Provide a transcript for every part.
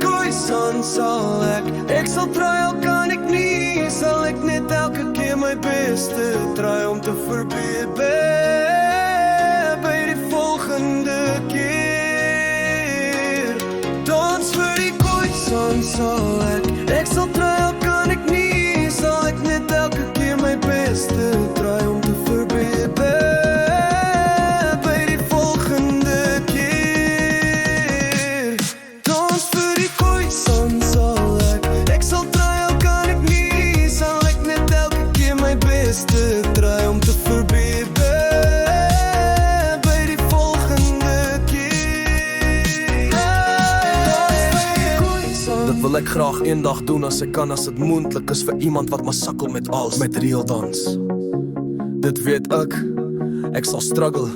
kooi son sal ek sal try al kan ek nie, sal ek net elke keer my beste try om te verbeter by die volgende keer. Dans vir die kooi son sal ek sal try al kan ek nie, sal ek net elke keer my beste try om te verbeter by die volgende keer. Dans vir die kooi son sal ek sal try al kan ek nie, sal ek net elke keer my beste try om te verbeter by die volgende keer. Dit wil ek graag eendag doen as ek kan, as dit moontlik is vir iemand wat maar sukkel met alles, met real dans. Dit weet ek sal struggle,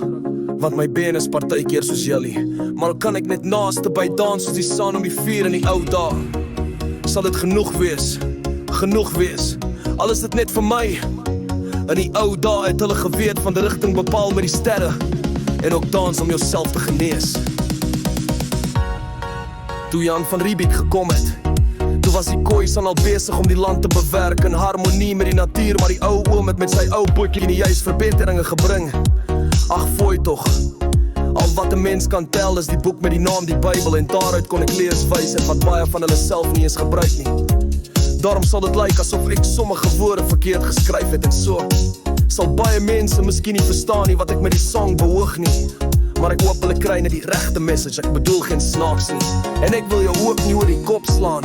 want my been is partykeer soos jelly. Maar kan ek net naaste by dans soos die son om die vuur in die ou dae. Sal dit genoeg wees, al is dit net vir my. In die ou dae het hulle geweet van die rigting bepaal met die sterre, en ook dans om jouself te genees. Toe Jan van Riebeeck gekom het, toe was die Khoisan al besig om die land te bewerk in harmonie met die natuur, maar die ou oom het met sy ou bootjie nie juist verbeteringe gebring. Ag fooi tog, al wat 'n mens kan tel is die boek met die naam die Bybel, en daaruit kon ek lees wysheid wat baie van hulle self nie eens gebruik nie. Daarom sal dit lyk asof ek sommige woorde verkeerd geskryf het, en so sal baie mense miskien nie verstaan nie wat ek met die song behoog nie. Maar ek hoop hulle kry net die regte message, ek bedoel geen snaaks nie. En ek wil jou ook nie oor die kop slaan,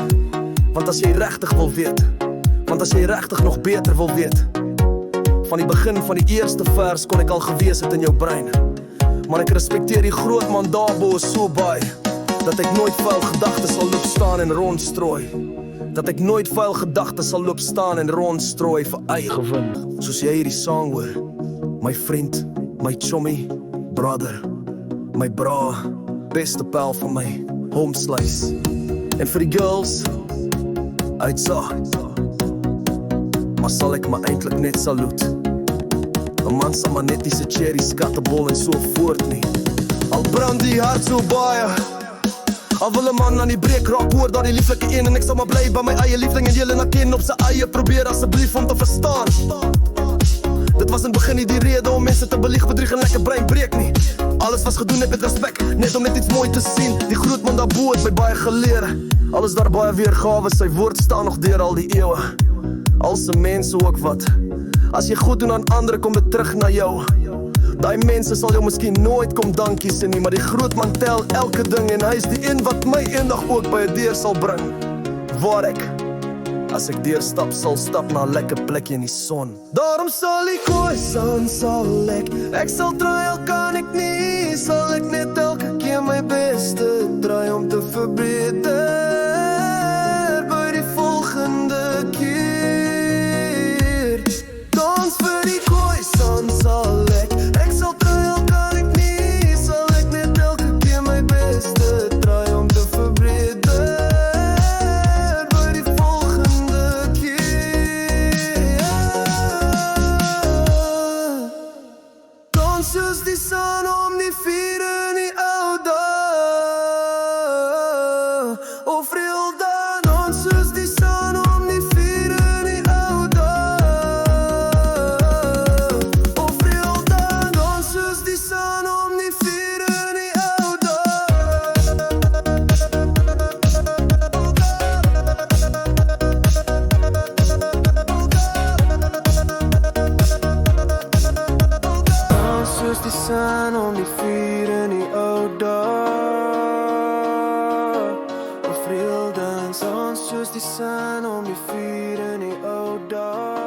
want as jy regtig wil weet, want as jy regtig nog beter wil weet, van die begin van die eerste vers kon ek al gewees het in jou brein. Maar ek respekteer die groot man daarbo so baie, dat ek nooit vuil gedagtes sal loop staan en rondstrooi. Dat ek nooit vuil gedagtes sal loop staan en rondstrooi vir eie gewin. Soos jy hierdie song hoor, my vriend, my chommy, brother, my bra, beste pal van my, home slice. En vir die girls, uitsa, maar sal ek my eintlik net salute. 'n man sal maar net nie sy cherry skattebol en so voort nie. Al brand die hart so baie, al wil 'n man aan die breek raak, hoor daar die lieflike een, en ek sal maar bly by my eie liefling en julle na ken op sy eie, probeer asseblief om te verstaan. Dit was in begin nie die rede om mense te belieg, bedrieg en lekker brein breek nie. Alles was gedoen net met respek, net om net iets mooi te sien. Die groot man daarbo het my baie geleer, alles daar baie weergawe, sy woord staan nog deur al die eeue. Al se mense ook wat, as jy goed doen aan ander, kom dit terug na jou. Daai mense sal jou miskien nooit kom dankie sê nie, maar die groot man tel elke ding, en hy is die een wat my eendag ook by 'n deur sal bring. Waar ek, as ek deurstap, sal stap na 'n lekker plekjie in die son. Daarom sal die Khoisan sal ek sal try al kan ek nie, sal ek net elke keer my beste try om te verbeter by die volgende keer. Dans vir die Khoisan sal ek sal try al kan ek nie, sal ek net elke keer my beste try om te verbeter by die volgende keer. Dans soos die son om die vuur in die ou dae, of reël dan, dans soos die son om die vuur in die ou dae, of reël dan, dans soos die son om die vuur in die ou dae, soos die son om die vuur in die ou dae, of reël dan, soos die son om die vuur in die ou dae.